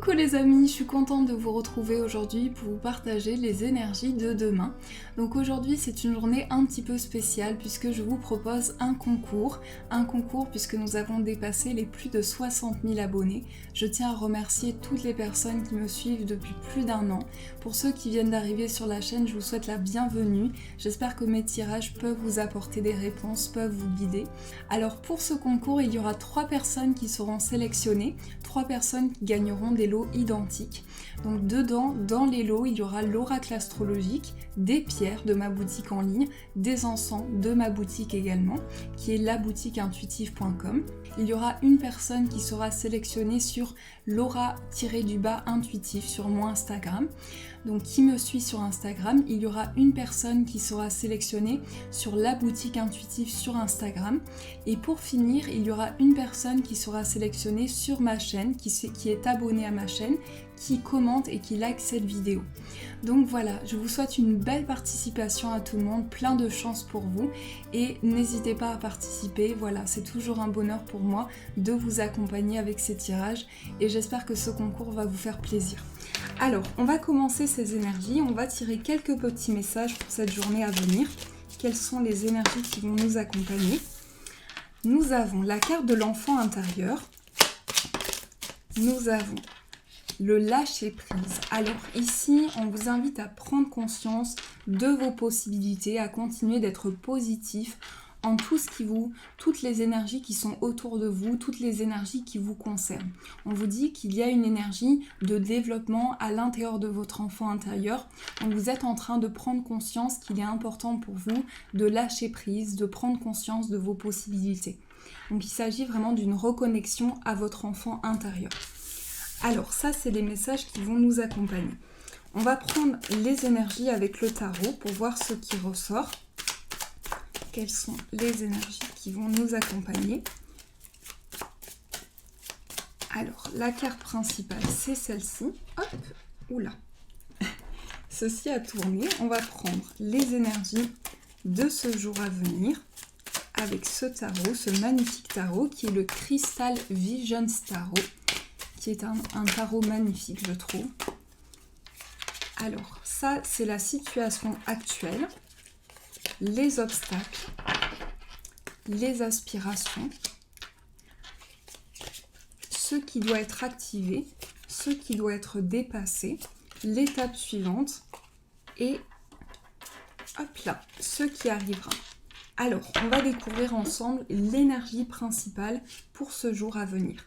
Coucou les amis, je suis contente de vous retrouver aujourd'hui pour vous partager les énergies de demain. Donc aujourd'hui c'est une journée un petit peu spéciale puisque je vous propose un concours puisque nous avons dépassé les plus de 60 000 abonnés. Je tiens à remercier toutes les personnes qui me suivent depuis plus d'1 an. Pour ceux qui viennent d'arriver sur la chaîne, je vous souhaite la bienvenue. J'espère que mes tirages peuvent vous apporter des réponses, peuvent vous guider. Alors pour ce concours, il y aura 3 personnes qui seront sélectionnées, 3 personnes qui gagneront des lots identiques. Donc dedans, dans les lots, il y aura l'oracle astrologique, des pierres de ma boutique en ligne, des encens de ma boutique également, qui est laboutiqueintuitive.com. Il y aura une personne qui sera sélectionnée sur l'aura-intuitif sur mon Instagram. Donc qui me suit sur Instagram, il y aura une personne qui sera sélectionnée sur la boutique intuitive sur Instagram. Et pour finir, il y aura une personne qui sera sélectionnée sur ma chaîne, qui est abonnée à ma chaîne, qui commente et qui like cette vidéo. Donc voilà, je vous souhaite une belle participation à tout le monde, plein de chance pour vous et n'hésitez pas à participer. Voilà, c'est toujours un bonheur pour moi de vous accompagner avec ces tirages et j'espère que ce concours va vous faire plaisir. Alors, on va commencer ces énergies, on va tirer quelques petits messages pour cette journée à venir. Quelles sont les énergies qui vont nous accompagner? Nous avons la carte de l'enfant intérieur. Nous avons le lâcher prise. Alors ici, on vous invite à prendre conscience de vos possibilités, à continuer d'être positif en tout ce toutes les énergies qui sont autour de vous, toutes les énergies qui vous concernent. On vous dit qu'il y a une énergie de développement à l'intérieur de votre enfant intérieur. Donc vous êtes en train de prendre conscience qu'il est important pour vous de lâcher prise, de prendre conscience de vos possibilités. Donc il s'agit vraiment d'une reconnexion à votre enfant intérieur. Alors ça, c'est les messages qui vont nous accompagner. On va prendre les énergies avec le tarot pour voir ce qui ressort. Quelles sont les énergies qui vont nous accompagner? Alors, la carte principale, c'est celle-ci. Hop, oula. Ceci a tourné. On va prendre les énergies de ce jour à venir avec ce tarot, ce magnifique tarot qui est le Crystal Visions Tarot, qui est un tarot magnifique, je trouve. Alors, ça, c'est la situation actuelle, les obstacles, les aspirations, ce qui doit être activé, ce qui doit être dépassé, l'étape suivante et hop là, ce qui arrivera. Alors, on va découvrir ensemble l'énergie principale pour ce jour à venir.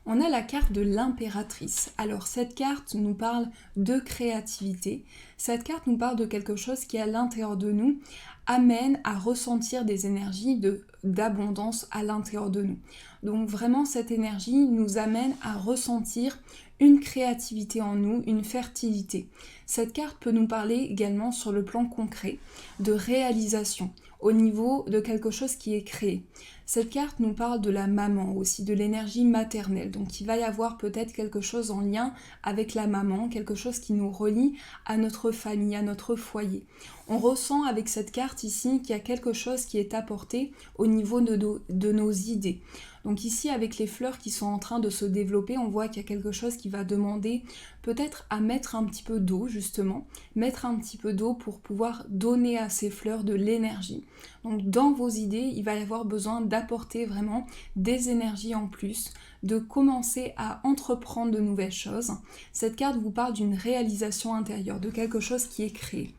On a la carte de l'impératrice. Alors cette carte nous parle de créativité. Cette carte nous parle de quelque chose qui à l'intérieur de nous amène à ressentir des énergies d'abondance à l'intérieur de nous. Donc vraiment cette énergie nous amène à ressentir une créativité en nous, une fertilité. Cette carte peut nous parler également sur le plan concret de réalisation au niveau de quelque chose qui est créé. Cette carte nous parle de la maman aussi, de l'énergie maternelle. Donc il va y avoir peut-être quelque chose en lien avec la maman, quelque chose qui nous relie à notre famille, à notre foyer. On ressent avec cette carte ici qu'il y a quelque chose qui est apporté au niveau de nos idées. Donc ici, avec les fleurs qui sont en train de se développer, on voit qu'il y a quelque chose qui va demander peut-être à mettre un petit peu d'eau, justement. Mettre un petit peu d'eau pour pouvoir donner à ces fleurs de l'énergie. Donc dans vos idées, il va y avoir besoin d'apporter vraiment des énergies en plus, de commencer à entreprendre de nouvelles choses. Cette carte vous parle d'une réalisation intérieure, de quelque chose qui est créé.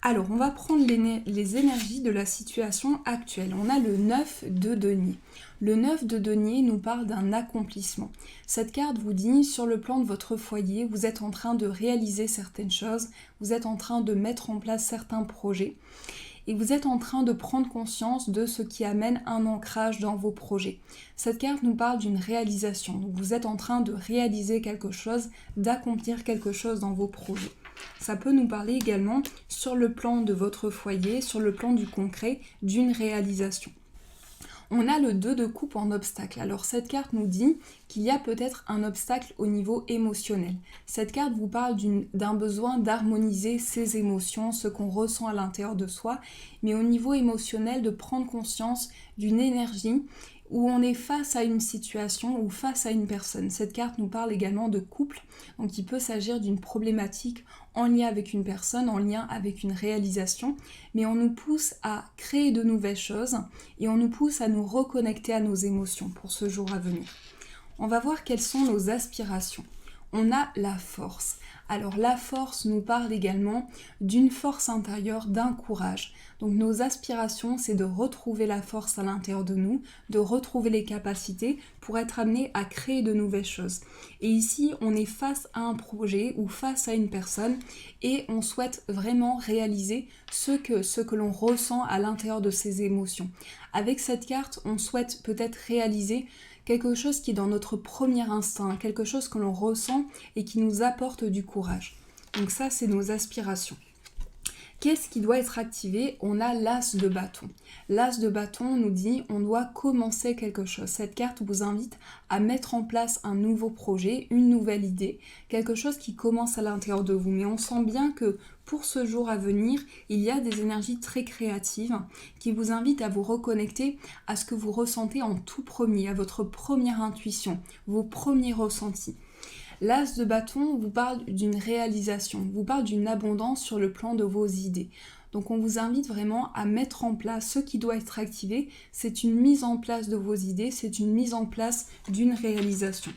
Alors, on va prendre les énergies de la situation actuelle. On a le 9 de denier. Le 9 de denier nous parle d'un accomplissement. Cette carte vous dit, sur le plan de votre foyer, vous êtes en train de réaliser certaines choses, vous êtes en train de mettre en place certains projets et vous êtes en train de prendre conscience de ce qui amène un ancrage dans vos projets. Cette carte nous parle d'une réalisation. Donc, vous êtes en train de réaliser quelque chose, d'accomplir quelque chose dans vos projets. Ça peut nous parler également sur le plan de votre foyer, sur le plan du concret, d'une réalisation. On a le 2 de coupe en obstacle. Alors cette carte nous dit qu'il y a peut-être un obstacle au niveau émotionnel. Cette carte vous parle d'un besoin d'harmoniser ses émotions, ce qu'on ressent à l'intérieur de soi, mais au niveau émotionnel de prendre conscience d'une énergie où on est face à une situation ou face à une personne. Cette carte nous parle également de couple, donc il peut s'agir d'une problématique en lien avec une personne, en lien avec une réalisation, mais on nous pousse à créer de nouvelles choses et on nous pousse à nous reconnecter à nos émotions pour ce jour à venir. On va voir quelles sont nos aspirations. On a la force. Alors la force nous parle également d'une force intérieure, d'un courage. Donc nos aspirations, c'est de retrouver la force à l'intérieur de nous, de retrouver les capacités pour être amené à créer de nouvelles choses. Et ici, on est face à un projet ou face à une personne et on souhaite vraiment réaliser ce que l'on ressent à l'intérieur de ses émotions. Avec cette carte, on souhaite peut-être réaliser quelque chose qui est dans notre premier instinct, quelque chose que l'on ressent et qui nous apporte du courage. Donc ça, c'est nos aspirations. Qu'est-ce qui doit être activé? On a l'as de bâton. L'as de bâton nous dit on doit commencer quelque chose. Cette carte vous invite à mettre en place un nouveau projet, une nouvelle idée, quelque chose qui commence à l'intérieur de vous. Mais on sent bien que pour ce jour à venir, il y a des énergies très créatives qui vous invitent à vous reconnecter à ce que vous ressentez en tout premier, à votre première intuition, vos premiers ressentis. L'as de bâton vous parle d'une réalisation, vous parle d'une abondance sur le plan de vos idées. Donc on vous invite vraiment à mettre en place ce qui doit être activé. C'est une mise en place de vos idées, c'est une mise en place d'une réalisation.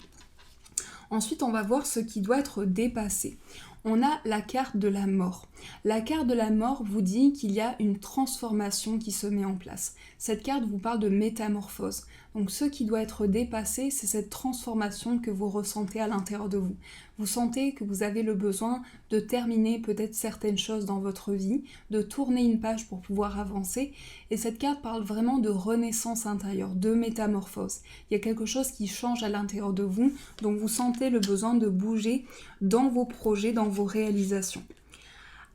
Ensuite, on va voir ce qui doit être dépassé. On a la carte de la mort. La carte de la mort vous dit qu'il y a une transformation qui se met en place. Cette carte vous parle de métamorphose. Donc ce qui doit être dépassé, c'est cette transformation que vous ressentez à l'intérieur de vous. Vous sentez que vous avez le besoin de terminer peut-être certaines choses dans votre vie, de tourner une page pour pouvoir avancer. Et cette carte parle vraiment de renaissance intérieure, de métamorphose. Il y a quelque chose qui change à l'intérieur de vous, donc vous sentez le besoin de bouger dans vos projets, dans vos réalisations.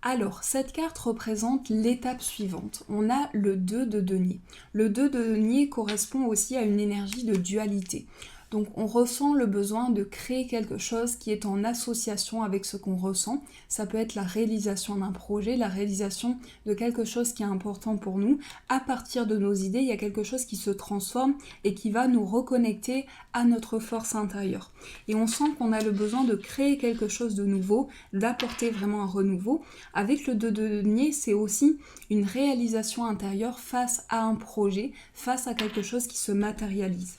Alors, cette carte représente l'étape suivante. On a le 2 de denier. Le 2 de denier correspond aussi à une énergie de dualité. Donc on ressent le besoin de créer quelque chose qui est en association avec ce qu'on ressent. Ça peut être la réalisation d'un projet, la réalisation de quelque chose qui est important pour nous. À partir de nos idées, il y a quelque chose qui se transforme et qui va nous reconnecter à notre force intérieure. Et on sent qu'on a le besoin de créer quelque chose de nouveau, d'apporter vraiment un renouveau. Avec le 2 de denier, c'est aussi une réalisation intérieure face à un projet, face à quelque chose qui se matérialise.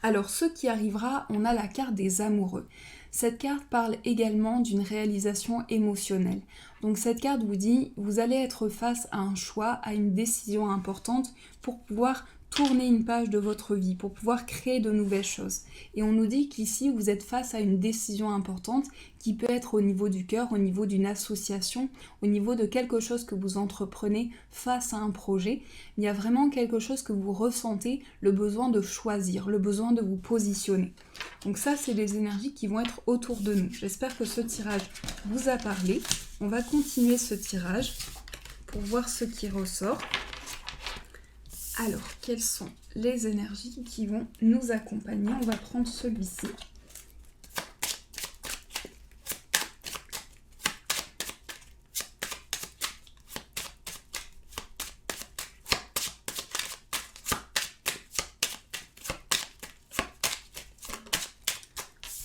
Alors, ce qui arrivera, on a la carte des amoureux. Cette carte parle également d'une réalisation émotionnelle. Donc cette carte vous dit, vous allez être face à un choix, à une décision importante pour pouvoir tourner une page de votre vie, pour pouvoir créer de nouvelles choses. Et on nous dit qu'ici, vous êtes face à une décision importante qui peut être au niveau du cœur, au niveau d'une association, au niveau de quelque chose que vous entreprenez face à un projet. Il y a vraiment quelque chose que vous ressentez, le besoin de choisir, le besoin de vous positionner. Donc ça, c'est les énergies qui vont être autour de nous. J'espère que ce tirage vous a parlé. On va continuer ce tirage pour voir ce qui ressort. Alors, quelles sont les énergies qui vont nous accompagner? On va prendre celui-ci.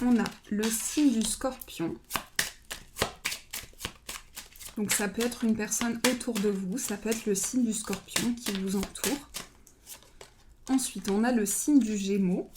On a le signe du Scorpion. Donc ça peut être une personne autour de vous, ça peut être le signe du Scorpion qui vous entoure. Ensuite, on a le signe du Gémeaux.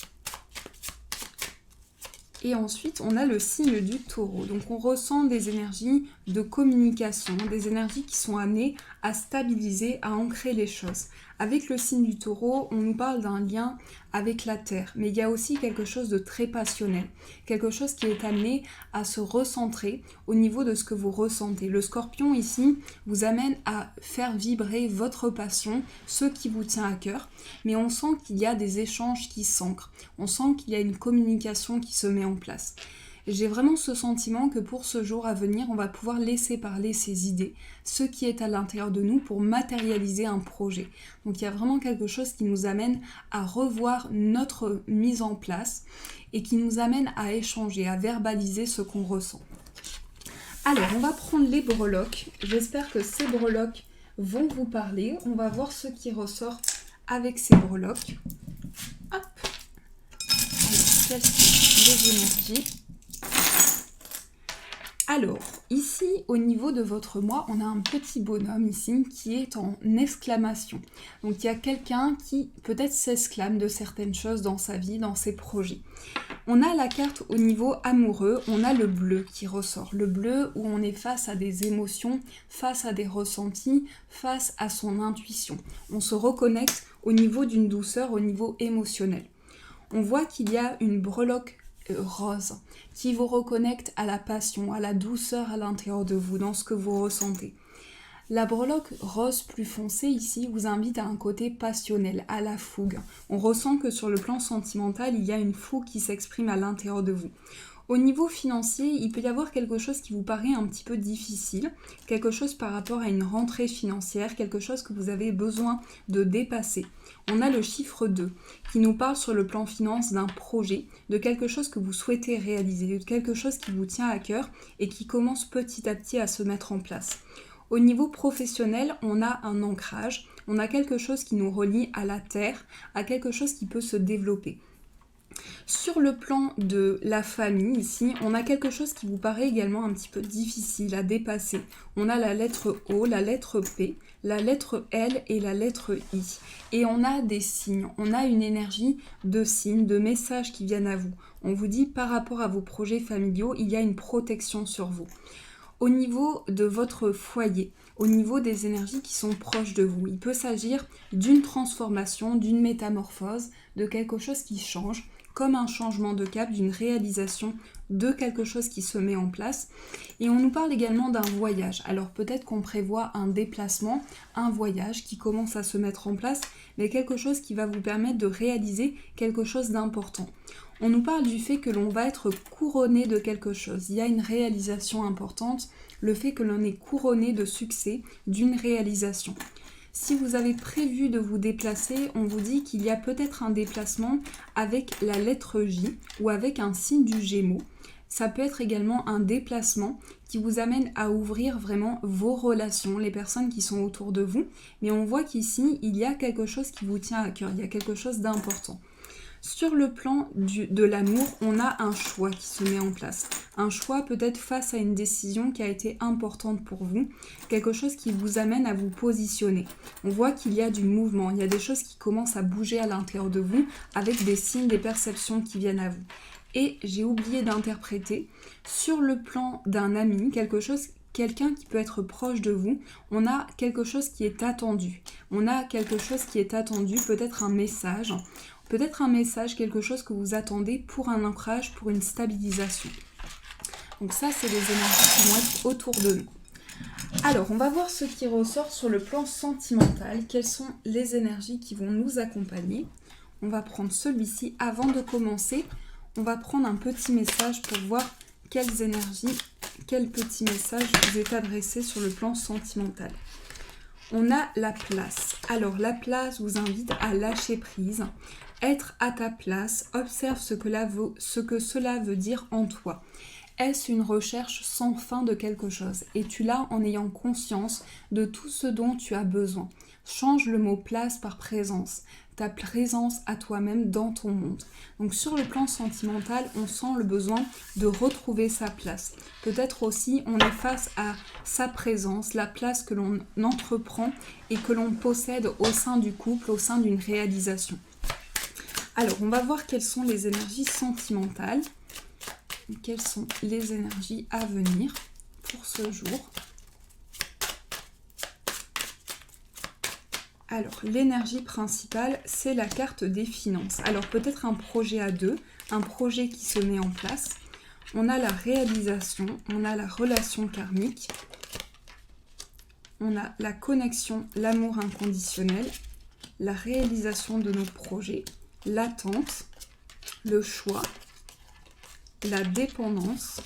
Et ensuite, on a le signe du Taureau. Donc on ressent des énergies de communication, des énergies qui sont amenées à stabiliser, à ancrer les choses. Avec le signe du Taureau, on nous parle d'un lien avec la terre, mais il y a aussi quelque chose de très passionnel, quelque chose qui est amené à se recentrer au niveau de ce que vous ressentez. Le Scorpion ici vous amène à faire vibrer votre passion, ce qui vous tient à cœur, mais on sent qu'il y a des échanges qui s'ancrent, on sent qu'il y a une communication qui se met en place. J'ai vraiment ce sentiment que pour ce jour à venir, on va pouvoir laisser parler ces idées, ce qui est à l'intérieur de nous pour matérialiser un projet. Donc il y a vraiment quelque chose qui nous amène à revoir notre mise en place et qui nous amène à échanger, à verbaliser ce qu'on ressent. Alors, on va prendre les breloques. J'espère que ces breloques vont vous parler. On va voir ce qui ressort avec ces breloques. quelles sont les énergies. Alors, ici, au niveau de votre moi, on a un petit bonhomme ici qui est en exclamation. Donc, il y a quelqu'un qui peut-être s'exclame de certaines choses dans sa vie, dans ses projets. On a la carte au niveau amoureux, on a le bleu qui ressort. Le bleu où on est face à des émotions, face à des ressentis, face à son intuition. On se reconnecte au niveau d'une douceur, au niveau émotionnel. On voit qu'il y a une breloque rose qui vous reconnecte à la passion, à la douceur à l'intérieur de vous, dans ce que vous ressentez. La breloque rose plus foncée ici vous invite à un côté passionnel, à la fougue. On ressent que sur le plan sentimental, il y a une fougue qui s'exprime à l'intérieur de vous. Au niveau financier, il peut y avoir quelque chose qui vous paraît un petit peu difficile, quelque chose par rapport à une rentrée financière, quelque chose que vous avez besoin de dépasser. On a le chiffre 2 qui nous parle sur le plan finance d'un projet, de quelque chose que vous souhaitez réaliser, de quelque chose qui vous tient à cœur et qui commence petit à petit à se mettre en place. Au niveau professionnel, on a un ancrage, on a quelque chose qui nous relie à la terre, à quelque chose qui peut se développer. Sur le plan de la famille, ici, on a quelque chose qui vous paraît également un petit peu difficile à dépasser. On a la lettre O, la lettre P, la lettre L et la lettre I. Et on a des signes, on a une énergie de signes, de messages qui viennent à vous. On vous dit par rapport à vos projets familiaux, il y a une protection sur vous. Au niveau de votre foyer, au niveau des énergies qui sont proches de vous, il peut s'agir d'une transformation, d'une métamorphose, de quelque chose qui change, comme un changement de cap, d'une réalisation de quelque chose qui se met en place. Et on nous parle également d'un voyage. Alors peut-être qu'on prévoit un déplacement, un voyage qui commence à se mettre en place, mais quelque chose qui va vous permettre de réaliser quelque chose d'important. On nous parle du fait que l'on va être couronné de quelque chose. Il y a une réalisation importante, le fait que l'on est couronné de succès d'une réalisation. Si vous avez prévu de vous déplacer, on vous dit qu'il y a peut-être un déplacement avec la lettre J ou avec un signe du Gémeaux. Ça peut être également un déplacement qui vous amène à ouvrir vraiment vos relations, les personnes qui sont autour de vous. Mais on voit qu'ici, il y a quelque chose qui vous tient à cœur, il y a quelque chose d'important. Sur le plan de l'amour, on a un choix qui se met en place. Un choix peut-être face à une décision qui a été importante pour vous, quelque chose qui vous amène à vous positionner. On voit qu'il y a du mouvement, il y a des choses qui commencent à bouger à l'intérieur de vous avec des signes, des perceptions qui viennent à vous. Et j'ai oublié d'interpréter, sur le plan d'un ami, quelqu'un qui peut être proche de vous, on a quelque chose qui est attendu. On a quelque chose qui est attendu, peut-être un message. Peut-être un message, quelque chose que vous attendez pour un ancrage, pour une stabilisation. Donc ça, c'est les énergies qui vont être autour de nous. Alors, on va voir ce qui ressort sur le plan sentimental. Quelles sont les énergies qui vont nous accompagner? On va prendre celui-ci. Avant de commencer, on va prendre un petit message pour voir quelles énergies, quel petit message vous est adressé sur le plan sentimental. On a la place. Alors, la place vous invite à lâcher prise. Être à ta place, observe ce que cela veut dire en toi. Est-ce une recherche sans fin de quelque chose? Es-tu là en ayant conscience de tout ce dont tu as besoin? Change le mot place par présence, ta présence à toi-même dans ton monde. Donc sur le plan sentimental, on sent le besoin de retrouver sa place. Peut-être aussi on est face à sa présence, la place que l'on entreprend et que l'on possède au sein du couple, au sein d'une réalisation. Alors, on va voir quelles sont les énergies sentimentales. Quelles sont les énergies à venir pour ce jour. Alors, l'énergie principale, c'est la carte des finances. Alors, peut-être un projet à deux, un projet qui se met en place. On a la réalisation, on a la relation karmique, on a la connexion, l'amour inconditionnel, la réalisation de nos projets, l'attente, le choix, la dépendance,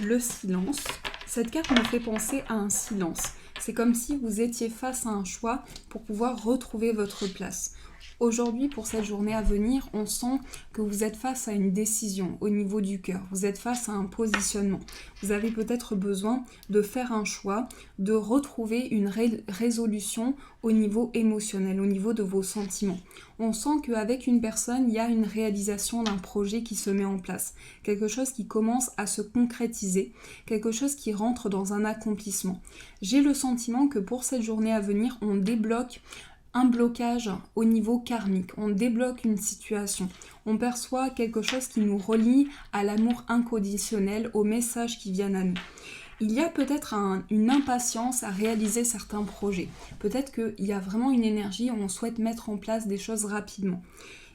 le silence. Cette carte me fait penser à un silence. C'est comme si vous étiez face à un choix pour pouvoir retrouver votre place. Aujourd'hui, pour cette journée à venir, on sent que vous êtes face à une décision au niveau du cœur. Vous êtes face à un positionnement. Vous avez peut-être besoin de faire un choix, de retrouver une résolution au niveau émotionnel, au niveau de vos sentiments. On sent qu'avec une personne, il y a une réalisation d'un projet qui se met en place. Quelque chose qui commence à se concrétiser, quelque chose qui rentre dans un accomplissement. J'ai le sentiment que pour cette journée à venir, on débloque un blocage au niveau karmique, on débloque une situation, on perçoit quelque chose qui nous relie à l'amour inconditionnel, aux messages qui viennent à nous. Il y a peut-être une impatience à réaliser certains projets, peut-être qu'il y a vraiment une énergie où on souhaite mettre en place des choses rapidement.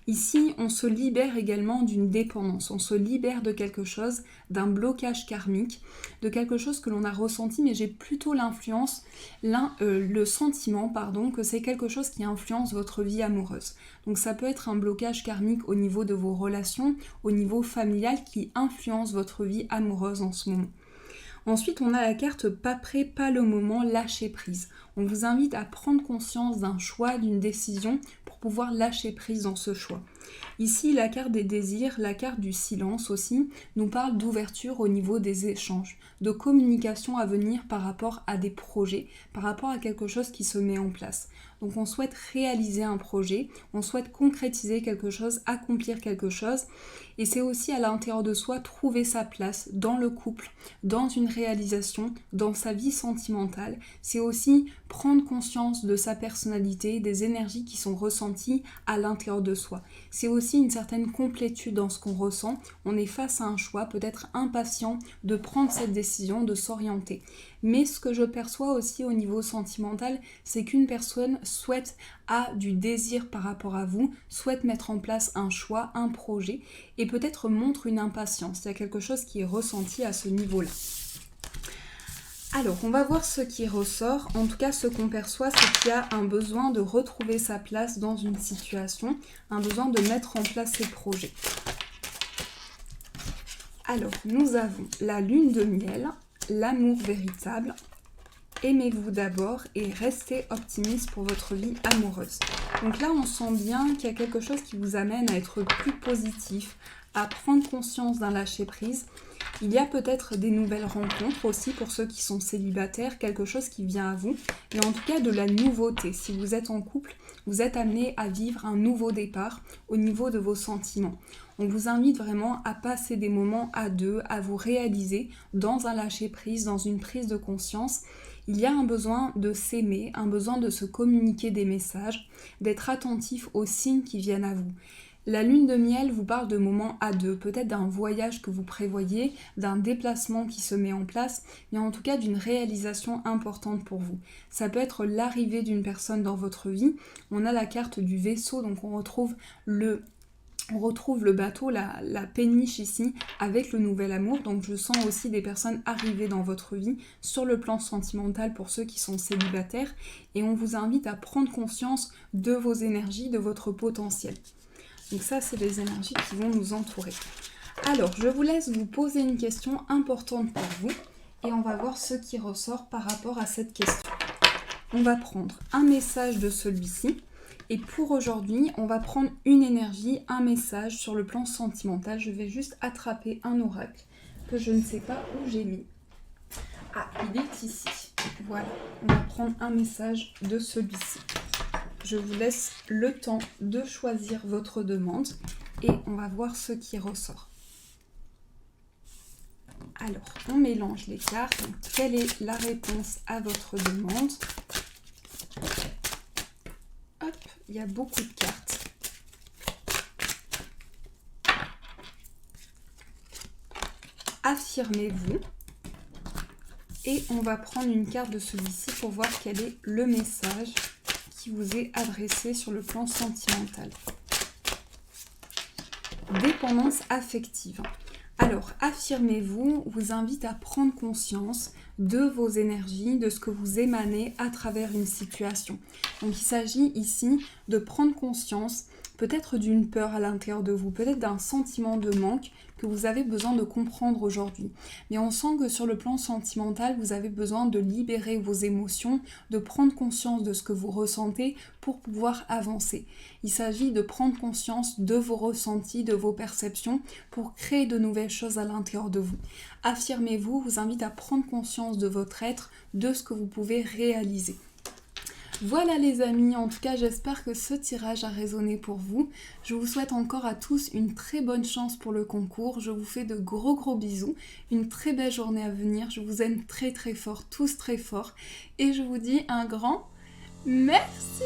Ici, on se libère également d'une dépendance, on se libère de quelque chose, d'un blocage karmique, de quelque chose que l'on a ressenti, mais j'ai plutôt le sentiment que c'est quelque chose qui influence votre vie amoureuse. Donc ça peut être un blocage karmique au niveau de vos relations, au niveau familial qui influence votre vie amoureuse en ce moment. Ensuite, on a la carte pas prêt, pas le moment, lâcher prise. On vous invite à prendre conscience d'un choix, d'une décision pour pouvoir lâcher prise dans ce choix. Ici, la carte des désirs, la carte du silence aussi, nous parle d'ouverture au niveau des échanges, de communication à venir par rapport à des projets, par rapport à quelque chose qui se met en place. Donc on souhaite réaliser un projet, on souhaite concrétiser quelque chose, accomplir quelque chose. Et c'est aussi à l'intérieur de soi trouver sa place dans le couple, dans une réalisation, dans sa vie sentimentale. C'est aussi prendre conscience de sa personnalité, des énergies qui sont ressenties à l'intérieur de soi. C'est aussi une certaine complétude dans ce qu'on ressent. On est face à un choix, peut-être impatient de prendre cette décision, de s'orienter. Mais ce que je perçois aussi au niveau sentimental, c'est qu'une personne a du désir par rapport à vous, souhaite mettre en place un choix, un projet, et peut-être montre une impatience. Il y a quelque chose qui est ressenti à ce niveau-là. Alors, on va voir ce qui ressort. En tout cas, ce qu'on perçoit, c'est qu'il y a un besoin de retrouver sa place dans une situation, un besoin de mettre en place ses projets. Alors, nous avons la lune de miel, l'amour véritable, aimez-vous d'abord et restez optimiste pour votre vie amoureuse. Donc là, on sent bien qu'il y a quelque chose qui vous amène à être plus positif, à prendre conscience d'un lâcher-prise. Il y a peut-être des nouvelles rencontres aussi pour ceux qui sont célibataires, quelque chose qui vient à vous, et en tout cas de la nouveauté. Si vous êtes en couple, vous êtes amené à vivre un nouveau départ au niveau de vos sentiments. On vous invite vraiment à passer des moments à deux, à vous réaliser dans un lâcher-prise, dans une prise de conscience. Il y a un besoin de s'aimer, un besoin de se communiquer des messages, d'être attentif aux signes qui viennent à vous. La lune de miel vous parle de moments à deux, peut-être d'un voyage que vous prévoyez, d'un déplacement qui se met en place, mais en tout cas d'une réalisation importante pour vous. Ça peut être l'arrivée d'une personne dans votre vie. On a la carte du vaisseau, donc on retrouve le bateau, la péniche ici, avec le nouvel amour. Donc je sens aussi des personnes arriver dans votre vie sur le plan sentimental pour ceux qui sont célibataires. Et on vous invite à prendre conscience de vos énergies, de votre potentiel. Donc ça, c'est les énergies qui vont nous entourer. Alors, je vous laisse vous poser une question importante pour vous. Et on va voir ce qui ressort par rapport à cette question. On va prendre un message de celui-ci. Et pour aujourd'hui, on va prendre une énergie, un message sur le plan sentimental. Je vais juste attraper un oracle que je ne sais pas où j'ai mis. Ah, il est ici. Voilà, on va prendre un message de celui-ci. Je vous laisse le temps de choisir votre demande et on va voir ce qui ressort. Alors, on mélange les cartes. Donc, quelle est la réponse à votre demande ? Hop, il y a beaucoup de cartes. Affirmez-vous. Et on va prendre une carte de celui-ci pour voir quel est le message qui vous est adressé sur le plan sentimental. Dépendance affective. Alors, affirmez-vous vous invite à prendre conscience de vos énergies, de ce que vous émanez à travers une situation. Donc, il s'agit ici de prendre conscience peut-être d'une peur à l'intérieur de vous, peut-être d'un sentiment de manque que vous avez besoin de comprendre aujourd'hui. Mais on sent que sur le plan sentimental, vous avez besoin de libérer vos émotions, de prendre conscience de ce que vous ressentez pour pouvoir avancer. Il s'agit de prendre conscience de vos ressentis, de vos perceptions pour créer de nouvelles choses à l'intérieur de vous. Affirmez-vous, vous invite à prendre conscience de votre être, de ce que vous pouvez réaliser. Voilà les amis, en tout cas j'espère que ce tirage a résonné pour vous. Je vous souhaite encore à tous une très bonne chance pour le concours. Je vous fais de gros bisous, une très belle journée à venir. Je vous aime très fort, tous très fort. Et je vous dis un grand merci.